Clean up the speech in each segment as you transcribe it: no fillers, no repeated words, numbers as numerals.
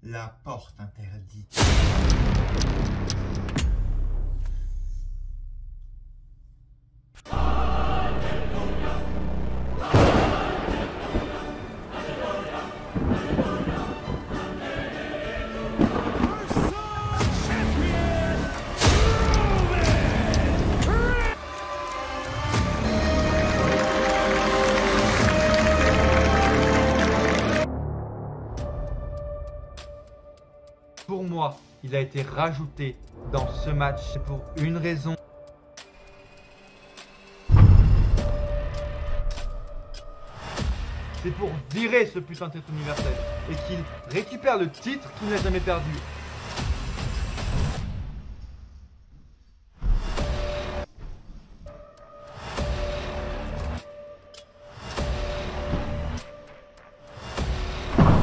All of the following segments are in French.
la porte interdite. Pour moi, il a été rajouté dans ce match pour une raison. C'est pour virer ce putain de titre universel et qu'il récupère le titre qu'il n'a jamais perdu.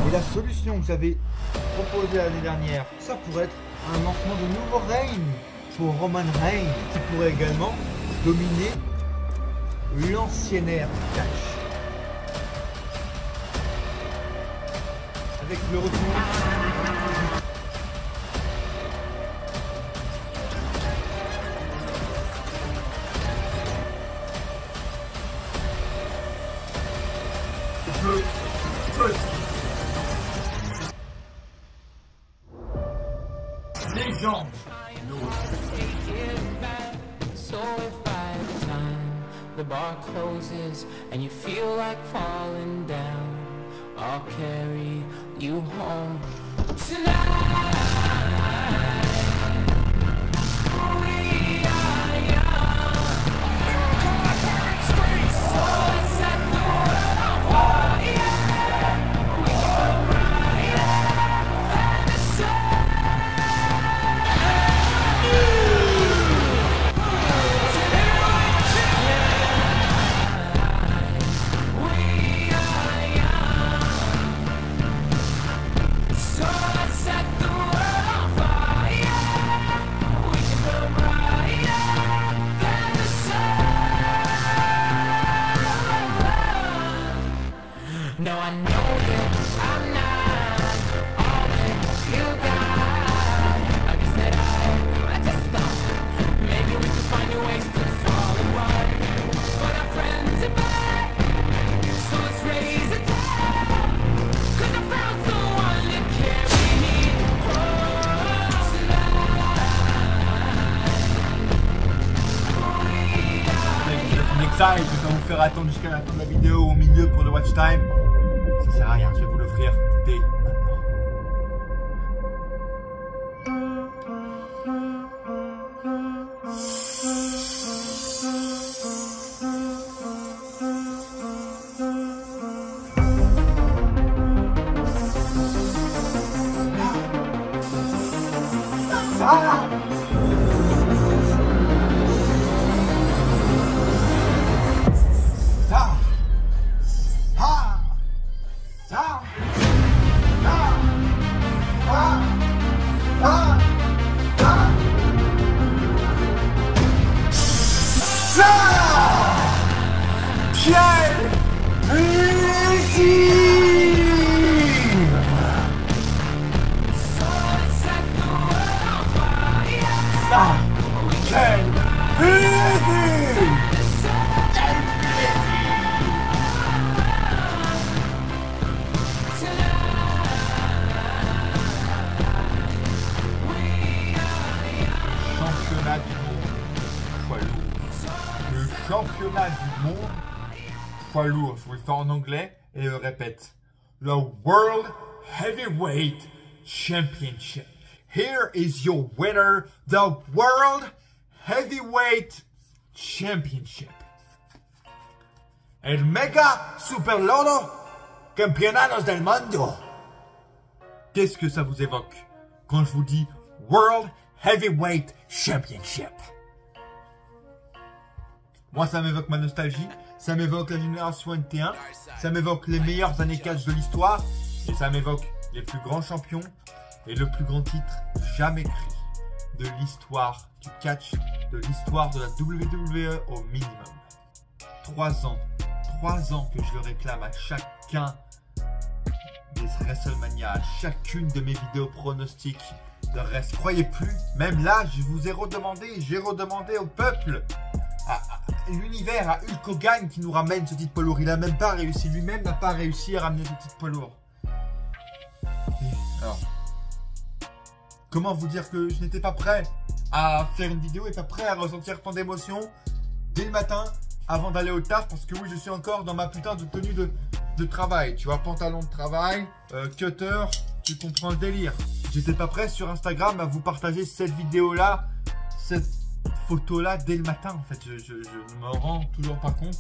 Et la solution que j'avais proposée l'année dernière, ça pourrait être un lancement de nouveau règne pour Roman Reigns, qui pourrait également dominer l'ancienne ère du catch. Avec le retour légende. So if by the time the bar closes and you feel like falling down, I'll carry you home tonight. We are young. So let's set the world on fire. We can ride and the sun. No, I know that I'm not all that you got. I guess that I just thought maybe we could find new ways to fall apart. But our friends are back, so let's raise a toast. 'Cause I found someone to carry me home tonight. Nexa, et je vais vous faire attendre jusqu'à la fin de la vidéo au milieu pour le watch time. Ça sert à rien, je vais vous l'offrir dès maintenant. Championnat du monde poids lourd, je vous le fais en anglais et je répète. Le World Heavyweight Championship. Here is your winner, the World Heavyweight Championship. El Mega Super Loro Campeonatos del Mundo. Qu'est-ce que ça vous évoque quand je vous dis World Heavyweight Championship? Moi, ça m'évoque ma nostalgie, ça m'évoque la génération NT1, ça m'évoque les meilleures années catch de l'histoire, et ça m'évoque les plus grands champions et le plus grand titre jamais écrit de l'histoire du catch, de l'histoire de la WWE au minimum. 3 ans que je le réclame à chacun des WrestleMania, à chacune de mes vidéos pronostics de reste. Croyez plus, même là, je vous ai redemandé, j'ai redemandé au peuple, à l'univers, à Hulk Hogan qui nous ramène ce titre poids lourd. Il a même pas réussi, lui-même n'a pas réussi à ramener ce titre poids lourd. Alors, comment vous dire que je n'étais pas prêt à faire une vidéo et pas prêt à ressentir tant d'émotions dès le matin avant d'aller au taf, parce que oui, je suis encore dans ma putain de tenue de travail, tu vois, pantalon de travail, cutter, tu comprends le délire. J'étais pas prêt sur Instagram à vous partager cette vidéo-là, cette photo-là dès le matin, en fait, je ne me rends toujours pas compte.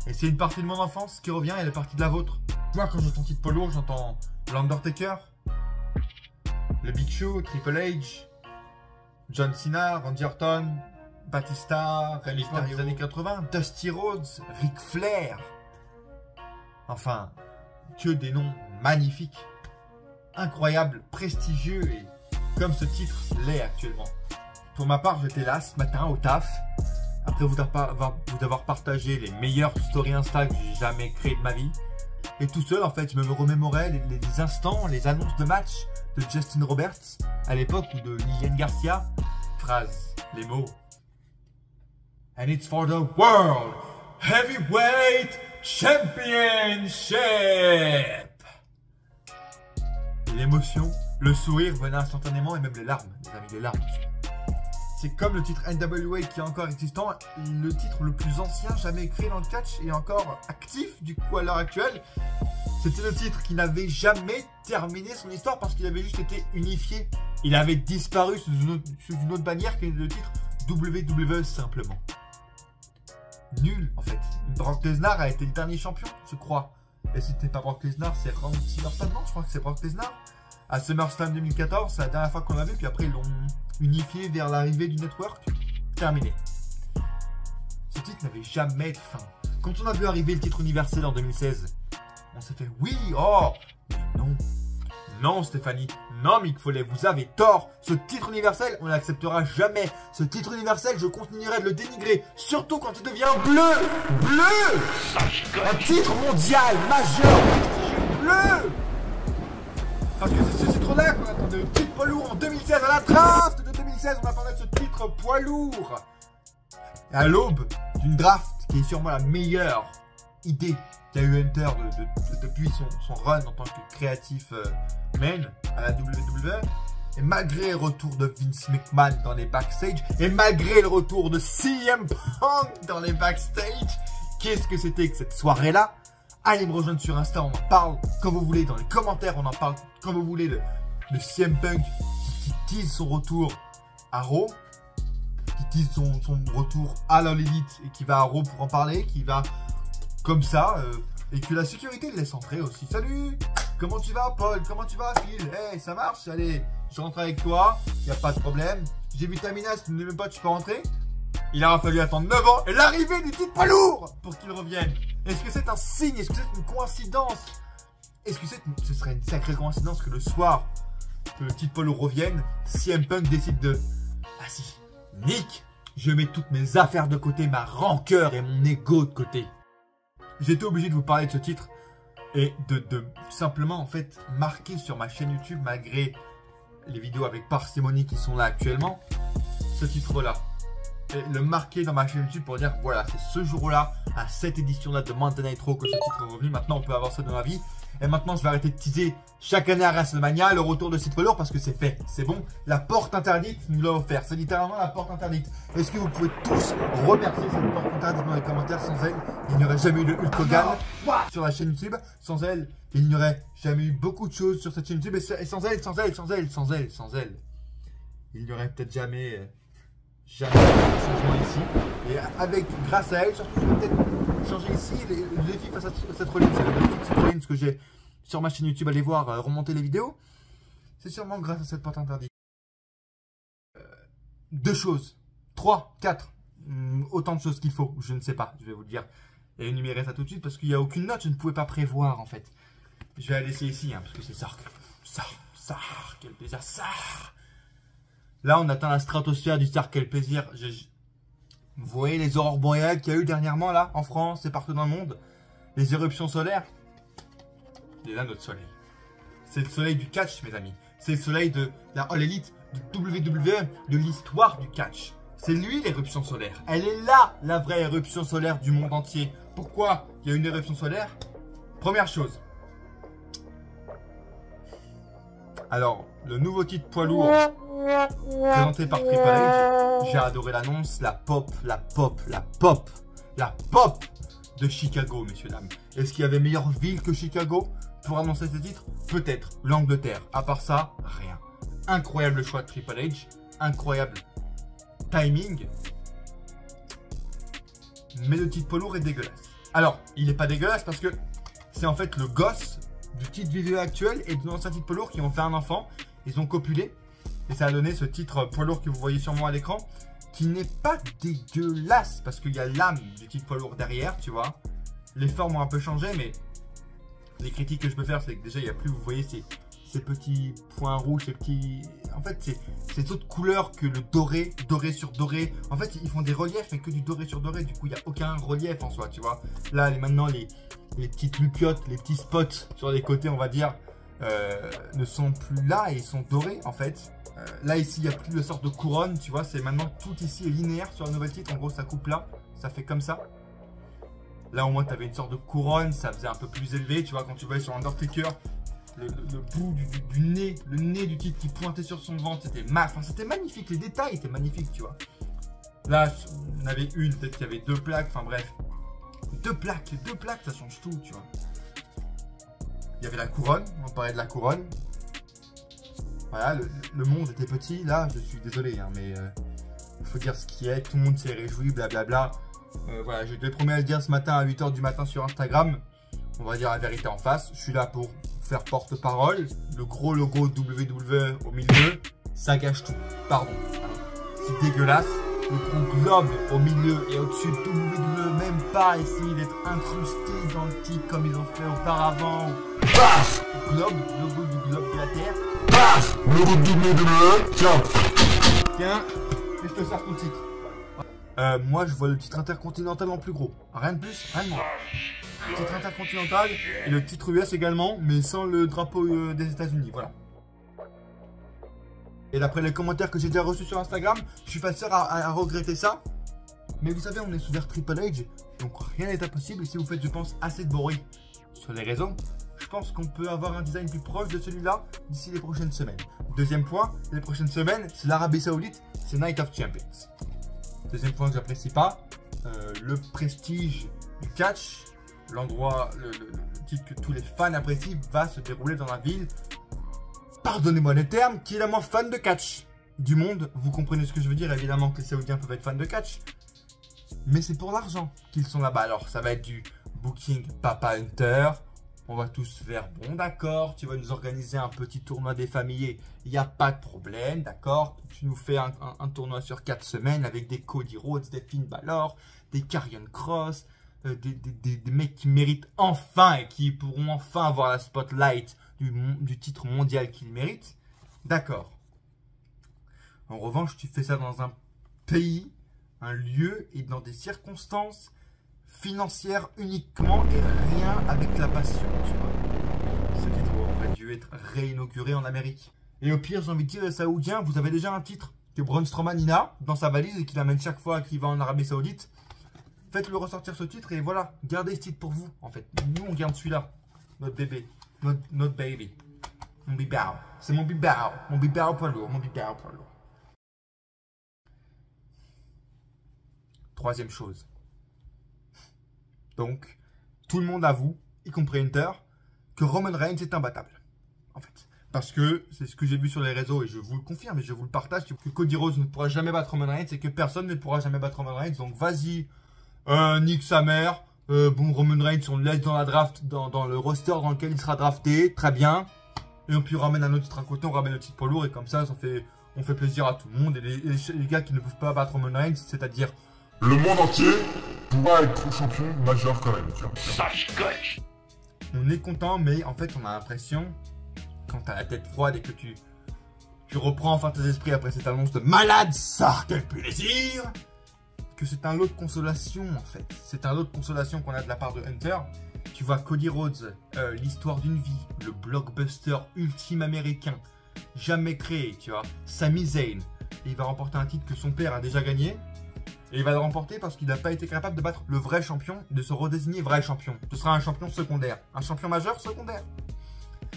Et c'est une partie de mon enfance qui revient et elle est partie de la vôtre. Moi, quand j'entends titre poids lourd, j'entends l'Undertaker, le Big Show, Triple H, John Cena, Randy Orton, Batista, Rey Mysterio des années 80, Dusty Rhodes, Ric Flair. Enfin, que des noms magnifiques, incroyables, prestigieux et comme ce titre l'est actuellement. Pour ma part, j'étais là ce matin au taf, après vous avoir partagé les meilleures stories Insta que j'ai jamais créées de ma vie. Et tout seul, en fait, je me remémorais les instants, les annonces de match de Justin Roberts à l'époque ou de Liliane Garcia. Phrase, les mots. And it's for the World Heavyweight Championship. L'émotion, le sourire venait instantanément et même les larmes, les amis, les larmes. C'est comme le titre NWA qui est encore existant, le titre le plus ancien jamais créé dans le catch et encore actif du coup à l'heure actuelle. C'était le titre qui n'avait jamais terminé son histoire parce qu'il avait juste été unifié. Il avait disparu sous une autre bannière qui est le titre WWE simplement. Nul en fait. Brock Lesnar a été le dernier champion, je crois. Et c'était pas Brock Lesnar, c'est Randy Orton, non, je crois que c'est Brock Lesnar. À SummerSlam 2014, c'est la dernière fois qu'on l'a vu, puis après ils l'ont unifié vers l'arrivée du network. Terminé. Ce titre n'avait jamais de fin. Quand on a vu arriver le titre universel en 2016, on s'est fait oui, oh, mais non. Non Stéphanie, non Mick Foley, vous avez tort. Ce titre universel, on ne l'acceptera jamais. Ce titre universel, je continuerai de le dénigrer. Surtout quand il devient bleu. Bleu. Un titre mondial, majeur, prestigieux, bleu. Parce que c'est ce titre-là qu'on attendait. Le titre poids lourd en 2016, à la draft de 2016, on attendait ce titre poids lourd. Et à l'aube d'une draft qui est sûrement la meilleure idée qu'a eu Hunter depuis son run en tant que créatif main à la WWE. Et malgré le retour de Vince McMahon dans les backstage, et malgré le retour de CM Punk dans les backstage, qu'est-ce que c'était que cette soirée-là? Allez me rejoindre sur Insta, on en parle quand vous voulez, dans les commentaires, on en parle quand vous voulez de CM Punk qui tease son retour à Raw, qui tease son retour à All Elite et qui va à Raw pour en parler, qui va comme ça, et que la sécurité le laisse entrer aussi. Salut, comment tu vas Paul? Comment tu vas Phil? Hey, ça marche? Allez, je rentre avec toi, y a pas de problème. J'ai vu ta minace, tu ne m'aimes pas, tu peux rentrer? Il aura fallu attendre 9 ans et l'arrivée du titre poids lourd pour qu'il revienne. Est-ce que c'est un signe? Est-ce que c'est une coïncidence? Est-ce que ce serait une sacrée coïncidence que le soir que le titre poids lourd revienne, CM Punk décide de... Ah si, Nick, je mets toutes mes affaires de côté, ma rancœur et mon ego de côté. J'étais obligé de vous parler de ce titre et de simplement en fait marquer sur ma chaîne YouTube, malgré les vidéos avec parcimonie qui sont là actuellement, ce titre-là. Et le marquer dans ma chaîne YouTube pour dire voilà, c'est ce jour-là, à cette édition-là de Monday Night Raw que ce titre est revenu. Maintenant on peut avancer dans la vie. Et maintenant je vais arrêter de teaser chaque année à WrestleMania le retour de titre lourd parce que c'est fait, c'est bon. La porte interdite nous l'a offert, c'est littéralement la porte interdite. Est-ce que vous pouvez tous remercier cette porte interdite dans les commentaires? Sans elle, il n'y aurait jamais eu de Hulk Hogan sur la chaîne YouTube. Sans elle, il n'y aurait jamais eu beaucoup de choses sur cette chaîne YouTube. Et sans elle, il n'y aurait peut-être jamais de changement ici. Et grâce à elle, surtout, je vais peut-être changer ici les défis face à cette Rollins. Le défi de cette Rollins que j'ai sur ma chaîne YouTube, allez voir, remonter les vidéos. C'est sûrement grâce à cette porte interdite. 2 choses, 3, 4, autant de choses qu'il faut, je ne sais pas, je vais vous le dire. Et énumérer ça tout de suite parce qu'il n'y a aucune note, je ne pouvais pas prévoir en fait. Je vais la laisser ici, hein, parce que c'est ça, quel plaisir, ça. Là, on atteint la stratosphère du Star, quel plaisir. Vous voyez les aurores boréales qu'il y a eu dernièrement là, en France et partout dans le monde. Les éruptions solaires. Et là, notre soleil. C'est le soleil du catch, mes amis. C'est le soleil de la All Elite, de WWE, de l'histoire du catch. C'est lui l'éruption solaire. Elle est là, la vraie éruption solaire du monde entier. Pourquoi il y a une éruption solaire? Première chose. Alors, le nouveau titre poids lourd présenté par Triple H. J'ai adoré l'annonce, la pop de Chicago, messieurs, dames. Est-ce qu'il y avait meilleure ville que Chicago pour annoncer ce titre? Peut-être. L'Angleterre. À part ça, rien. Incroyable choix de Triple H. Incroyable timing. Mais le titre poids lourd est dégueulasse. Alors, il n'est pas dégueulasse parce que c'est en fait le gosse du titre vidéo actuel et de l'ancien titre poids lourd qui ont fait un enfant. Ils ont copulé. Et ça a donné ce titre poids lourd que vous voyez sûrement à l'écran, qui n'est pas dégueulasse, parce qu'il y a l'âme du titre poids lourd derrière, tu vois. Les formes ont un peu changé, mais les critiques que je peux faire, c'est que déjà, il n'y a plus, vous voyez, ces petits points rouges, ces petits... En fait, c'est d'autres couleurs que le doré, doré sur doré. En fait, ils font des reliefs, mais que du doré sur doré, du coup, il n'y a aucun relief en soi, tu vois. Là, maintenant, les petites lupiotes, les petits spots sur les côtés, on va dire, ne sont plus là et ils sont dorés, en fait. Là ici il n'y a plus de sorte de couronne, tu vois, c'est maintenant tout ici est linéaire sur le nouvel titre, en gros ça coupe là, ça fait comme ça. Là au moins tu avais une sorte de couronne, ça faisait un peu plus élevé, tu vois, quand tu voyais sur Undertaker, le bout du nez, le nez du titre qui pointait sur son ventre, c'était magnifique, les détails étaient magnifiques, tu vois. Là on avait une, peut-être qu'il y avait deux plaques, enfin bref. Deux plaques ça change tout, tu vois. Il y avait la couronne, on parlait de la couronne. Voilà, le monde était petit, là, je suis désolé, hein, mais il faut dire ce qui est, tout le monde s'est réjoui, blablabla. Voilà, je te promets à le dire ce matin à 8 h du matin sur Instagram, on va dire la vérité en face, je suis là pour faire porte-parole, le gros logo WWE au milieu, ça gâche tout, pardon. C'est dégueulasse, le gros globe au milieu et au-dessus de WWE, même pas essayer d'être incrusté dans le titre comme ils ont fait auparavant. Baf! Globe, logo du globe de la Terre. Baf! Logo de WWE, tiens! Tiens, et je te sers ton titre. Moi, je vois le titre intercontinental en plus gros. Rien de plus, rien de moins. Le titre intercontinental et le titre US également, mais sans le drapeau des États-Unis, voilà. Et d'après les commentaires que j'ai déjà reçus sur Instagram, je suis pas sûr à regretter ça. Mais vous savez, on est sous l'ère Triple H, donc rien n'est impossible. Et si vous faites, je pense, assez de bruit sur les réseaux, je pense qu'on peut avoir un design plus proche de celui-là d'ici les prochaines semaines. Deuxième point, les prochaines semaines, c'est l'Arabie Saoudite, c'est Night of Champions. Deuxième point que j'apprécie pas, le prestige du catch, l'endroit, le titre que tous les fans apprécient, va se dérouler dans la ville, pardonnez-moi les termes, qui est la moins fan de catch du monde. Vous comprenez ce que je veux dire, évidemment que les Saoudiens peuvent être fans de catch, mais c'est pour l'argent qu'ils sont là-bas. Alors ça va être du booking Papa Hunter. On va tous faire, bon d'accord, tu vas nous organiser un petit tournoi des familles, il n'y a pas de problème, d'accord. Tu nous fais un tournoi sur 4 semaines avec des Cody Rhodes, des Finn Balor, des Karrion Kross, des mecs qui méritent enfin et qui pourront enfin avoir la spotlight du titre mondial qu'ils méritent. D'accord. En revanche, tu fais ça dans un pays, un lieu et dans des circonstances financière uniquement et rien avec la passion, tu vois. Ce titre aurait dû être réinauguré en Amérique. Et au pire, j'ai envie de dire, les Saoudiens, vous avez déjà un titre que Braun Strowman il a dans sa valise et qu'il amène chaque fois qu'il va en Arabie Saoudite. Faites-le ressortir ce titre et voilà, gardez ce titre pour vous, en fait. Nous, on garde celui-là, notre bébé, notre baby. Mon bibao, c'est mon bibao poids lourd, mon bibao poids lourd. Troisième chose. Donc, tout le monde avoue, y compris Hunter, que Roman Reigns est imbattable. En fait. Parce que c'est ce que j'ai vu sur les réseaux et je vous le confirme et je vous le partage, que Cody Rhodes ne pourra jamais battre Roman Reigns et que personne ne pourra jamais battre Roman Reigns. Donc vas-y, nique sa mère. Bon, Roman Reigns, on le laisse dans la draft, dans le roster dans lequel il sera drafté. Très bien. Et puis on ramène un autre titre à côté, on ramène le titre poids lourd et comme ça, on fait plaisir à tout le monde. Et les gars qui ne peuvent pas battre Roman Reigns, c'est-à-dire le monde entier pourra être champion majeur quand même. On est content, mais en fait, on a l'impression, quand t'as la tête froide et que tu reprends enfin tes esprits après cette annonce de malade, ça, quel plaisir, que c'est un lot de consolation en fait. C'est un lot de consolation qu'on a de la part de Hunter. tu vois Cody Rhodes, l'histoire d'une vie, le blockbuster ultime américain, jamais créé, tu vois, Sami Zayn, et il va remporter un titre que son père a déjà gagné, et il va le remporter parce qu'il n'a pas été capable de battre le vrai champion, de se redésigner vrai champion. Ce sera un champion secondaire, un champion majeur secondaire.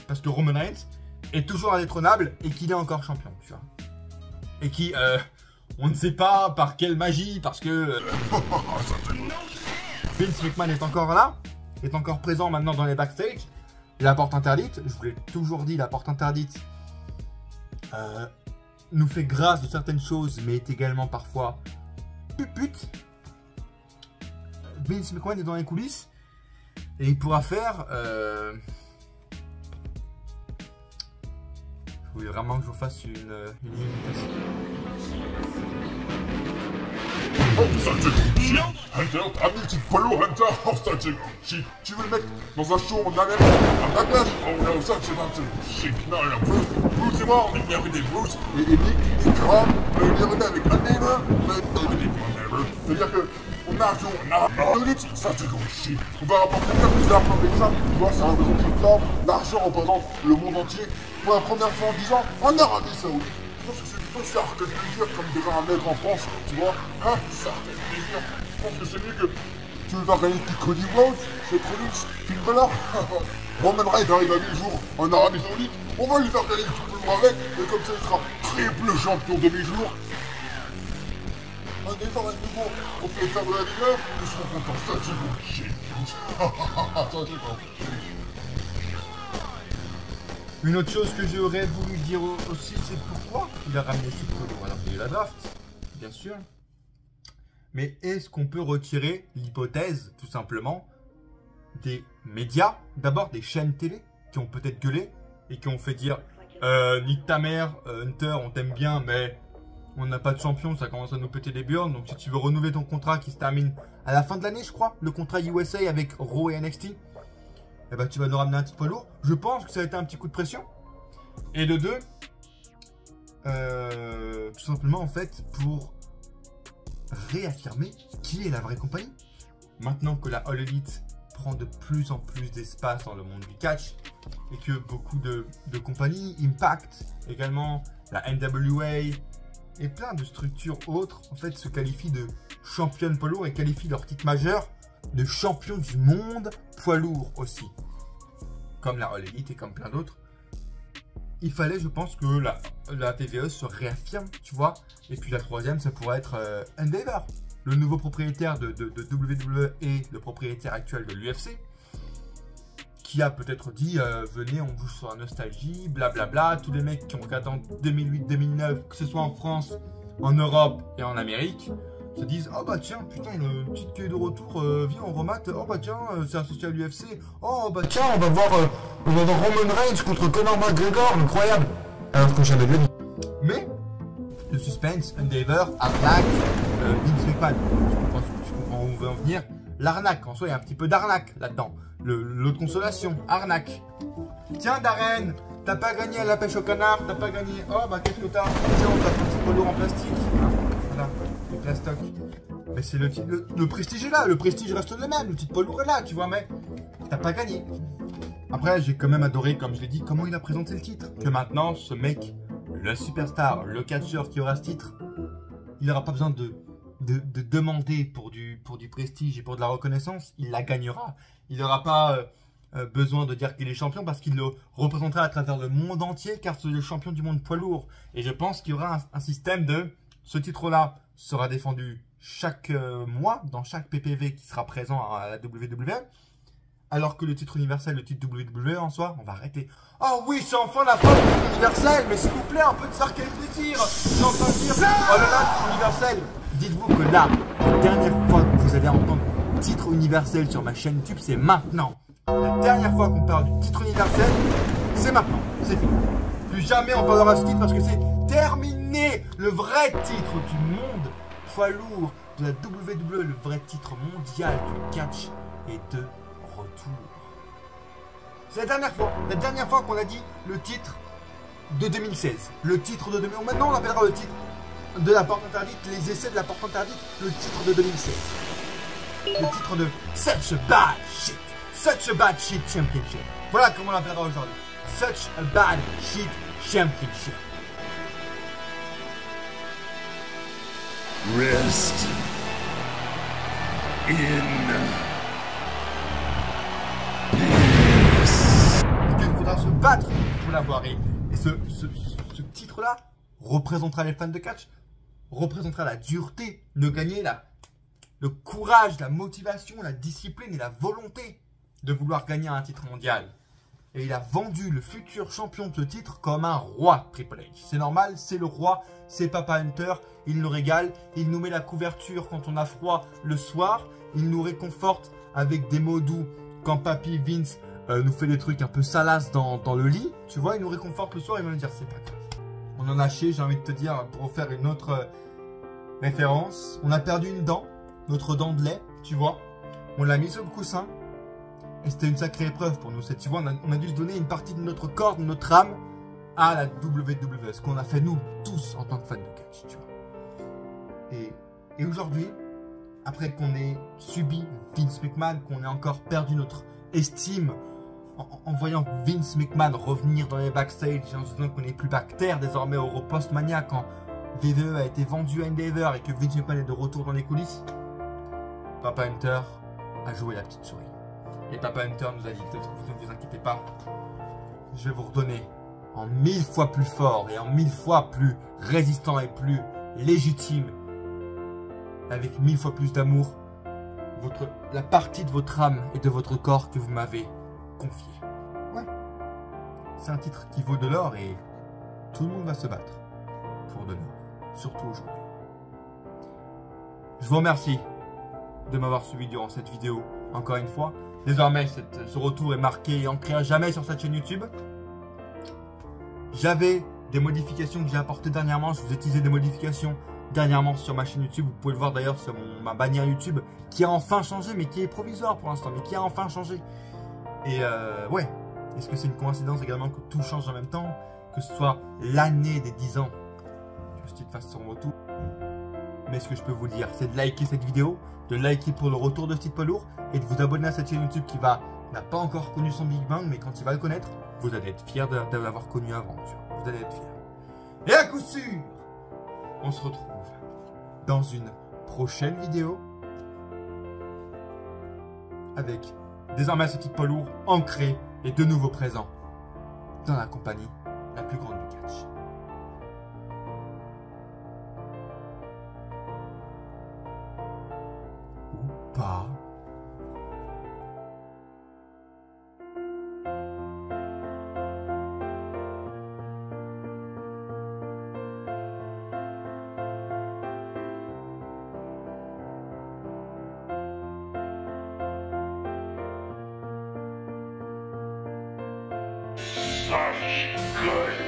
Parce que Roman Reigns est toujours indétrônable et qu'il est encore champion, tu vois. Et qui, on ne sait pas par quelle magie, parce que Vince McMahon est encore là, est encore présent maintenant dans les backstage. La porte interdite, je vous l'ai toujours dit, la porte interdite nous fait grâce de certaines choses, mais est également parfois pute. Vince McMahon est dans les coulisses et il pourra faire. Je voulais vraiment que je vous fasse une imitation. Oh, ça c'est shit. Hunter, t'as mis une petite polo, Hunter. Oh, ça c'est shit. Tu veux le mettre dans un show en arrière, un backlash? Oh non, ça c'est shit. Non, il y a Bruce et moi, on est bien avec des Bruce et Nick, et Graham, on est bien avec un neighbor, c'est-à-dire que on a un jour, on a un lutte, ça c'est gros shit. On va rapporter bien plus d'argent avec ça. Tu vois, c'est un gros truc là. L'argent représente le monde entier. Pour la première fois en 10 ans, en Arabie Saoudite. Je pense que c'est plutôt ça que de plaisir comme déjà un maigre en France, tu vois. Hein, ça fait plaisir. Je pense que c'est mieux que tu veux faire gagner Cody Rhodes, c'est trop luxe, Finn Balor. Roman Reigns arrive à 1000 jours en Arabie Saoudite, on va lui faire gagner tout le monde avec, et comme ça il sera triple champion de 1000 jours. Un effort avec nouveau propriétaire de la Ligue, ils seront contents, ça c'est bon shit. Ça c'est bon. Une autre chose que j'aurais voulu dire aussi, c'est pourquoi il a ramené ce polo. Alors, il y a eu la draft, bien sûr. Mais est-ce qu'on peut retirer l'hypothèse, tout simplement, des médias, d'abord des chaînes télé, qui ont peut-être gueulé et qui ont fait dire nique ta mère, Hunter, on t'aime bien, mais on n'a pas de champion, ça commence à nous péter les burnes. Donc, si tu veux renouveler ton contrat qui se termine à la fin de l'année, je crois, le contrat USA avec Raw et NXT, eh ben, tu vas nous ramener un petit peu lourd. Je pense que ça a été un petit coup de pression. Et de deux, tout simplement en fait pour réaffirmer qui est la vraie compagnie. Maintenant que la All Elite prend de plus en plus d'espace dans le monde du catch et que beaucoup de compagnies, Impact également, la NWA et plein de structures autres en fait se qualifient de championnes poids lourd et qualifient leur titre majeur de champion du monde poids lourd aussi, comme la All Elite et comme plein d'autres. Il fallait, je pense, que la TVE se réaffirme, tu vois. Et puis la troisième, ça pourrait être Endeavor, le nouveau propriétaire de WWE et le propriétaire actuel de l'UFC, qui a peut-être dit venez, on bouge sur la nostalgie, blablabla. Tous les mecs qui ont regardé en 2008-2009, que ce soit en France, en Europe et en Amérique, se disent oh bah tiens, putain, une petite queue de retour, viens on remate, oh bah tiens, c'est associé à l'UFC, oh bah tiens, on va voir Roman Reigns contre Conor McGregor, incroyable. Alors que j'avais bien dit. Mais le suspense, Endeavor, arnaque, Vince McMahon, je comprends où on veut en venir. L'arnaque, en soi il y a un petit peu d'arnaque là-dedans. L'eau de consolation, arnaque. Tiens Darren, t'as pas gagné à la pêche au canard, t'as pas gagné, oh bah qu'est-ce que t'as? Tiens, on t'a fait un petit polo en plastique. Voilà, le plastoc. Mais c'est le prestige est là, le prestige reste le même, le titre poids lourd est là, tu vois, mais t'as pas gagné. Après, j'ai quand même adoré, comme je l'ai dit, comment il a présenté le titre. Que maintenant, ce mec, le superstar, le catcheur qui aura ce titre, il n'aura pas besoin de demander pour du prestige et pour de la reconnaissance, il la gagnera. Il n'aura pas besoin de dire qu'il est champion parce qu'il le représentera à travers le monde entier, car c'est le champion du monde poids lourd. Et je pense qu'il y aura un système de ce titre-là sera défendu chaque mois dans chaque PPV qui sera présent à la WWE. Alors que le titre universel, le titre WWE en soi, on va arrêter. Oh oui, c'est enfin la fin du titre universel, mais s'il vous plaît, un peu de sarcasme plaisir. Je suis en train de dire, oh là là, titre universel. Dites-vous que là, la dernière fois que vous allez entendre titre universel sur ma chaîne YouTube, c'est maintenant. La dernière fois qu'on parle du titre universel, c'est maintenant. C'est fini. Plus jamais on parlera de ce titre parce que c'est terminé. Le vrai titre du monde poids lourd de la WWE, le vrai titre mondial du catch est de retour. C'est la dernière fois qu'on a dit le titre de 2016. Le titre de 2016. Maintenant on appellera le titre de la porte interdite, les essais de la porte interdite, le titre de 2016. Le titre de Such a Bad Shit. Such a bad shit championship. Voilà comment on l'appellera aujourd'hui. Such a bad shit championship. Rest in peace. Il faudra se battre pour l'avoir. Et ce titre-là représentera les fans de catch, représentera la dureté de gagner, le courage, la motivation, la discipline et la volonté de vouloir gagner un titre mondial. Et il a vendu le futur champion de ce titre comme un roi, Triple H. C'est normal, c'est le roi, c'est Papa Hunter, il nous régale, il nous met la couverture quand on a froid le soir, il nous réconforte avec des mots doux quand Papy Vince nous fait des trucs un peu salaces dans le lit. Tu vois, il nous réconforte le soir, il va nous dire c'est pas grave. On en a chié, j'ai envie de te dire, pour faire une autre référence. On a perdu une dent, notre dent de lait, tu vois. On l'a mis sur le coussin. Et c'était une sacrée épreuve pour nous. Tu vois, on a dû se donner une partie de notre corps, de notre âme à la WWE. Ce qu'on a fait nous tous en tant que fans de catch, tu vois. Et aujourd'hui, après qu'on ait subi Vince McMahon, qu'on ait encore perdu notre estime en voyant Vince McMahon revenir dans les backstage et en se disant qu'on n'est plus bactère désormais au Postmania quand WWE a été vendu à Endeavor et que Vince McMahon est de retour dans les coulisses, Papa Hunter a joué la petite souris. Et Papa Hunter nous a dit, ne vous inquiétez pas, je vais vous redonner en 1000 fois plus fort et en 1000 fois plus résistant et plus légitime, avec 1000 fois plus d'amour, la partie de votre âme et de votre corps que vous m'avez confié. Ouais. C'est un titre qui vaut de l'or et tout le monde va se battre pour de l'or, surtout aujourd'hui. Je vous remercie de m'avoir suivi durant cette vidéo, encore une fois. Désormais, ce retour est marqué et ancré à jamais sur cette chaîne YouTube. J'avais des modifications que j'ai apportées dernièrement. Je vous ai utilisé des modifications dernièrement sur ma chaîne YouTube. Vous pouvez le voir d'ailleurs sur ma bannière YouTube qui a enfin changé, mais qui est provisoire pour l'instant, mais qui a enfin changé. Et ouais, est-ce que c'est une coïncidence également que tout change en même temps, que ce soit l'année des 10 ans que ce titre fasse son retour? Mais ce que je peux vous dire, c'est de liker cette vidéo, de liker pour le retour de ce titre lourd et de vous abonner à cette chaîne YouTube qui n'a pas encore connu son Big Bang, mais quand il va le connaître, vous allez être fiers de l'avoir connu avant. Vous allez être fiers. Et à coup sûr, on se retrouve dans une prochaine vidéo avec désormais ce titre poids lourd ancré et de nouveau présent dans la compagnie la plus grande du catch. Ou pas. Such good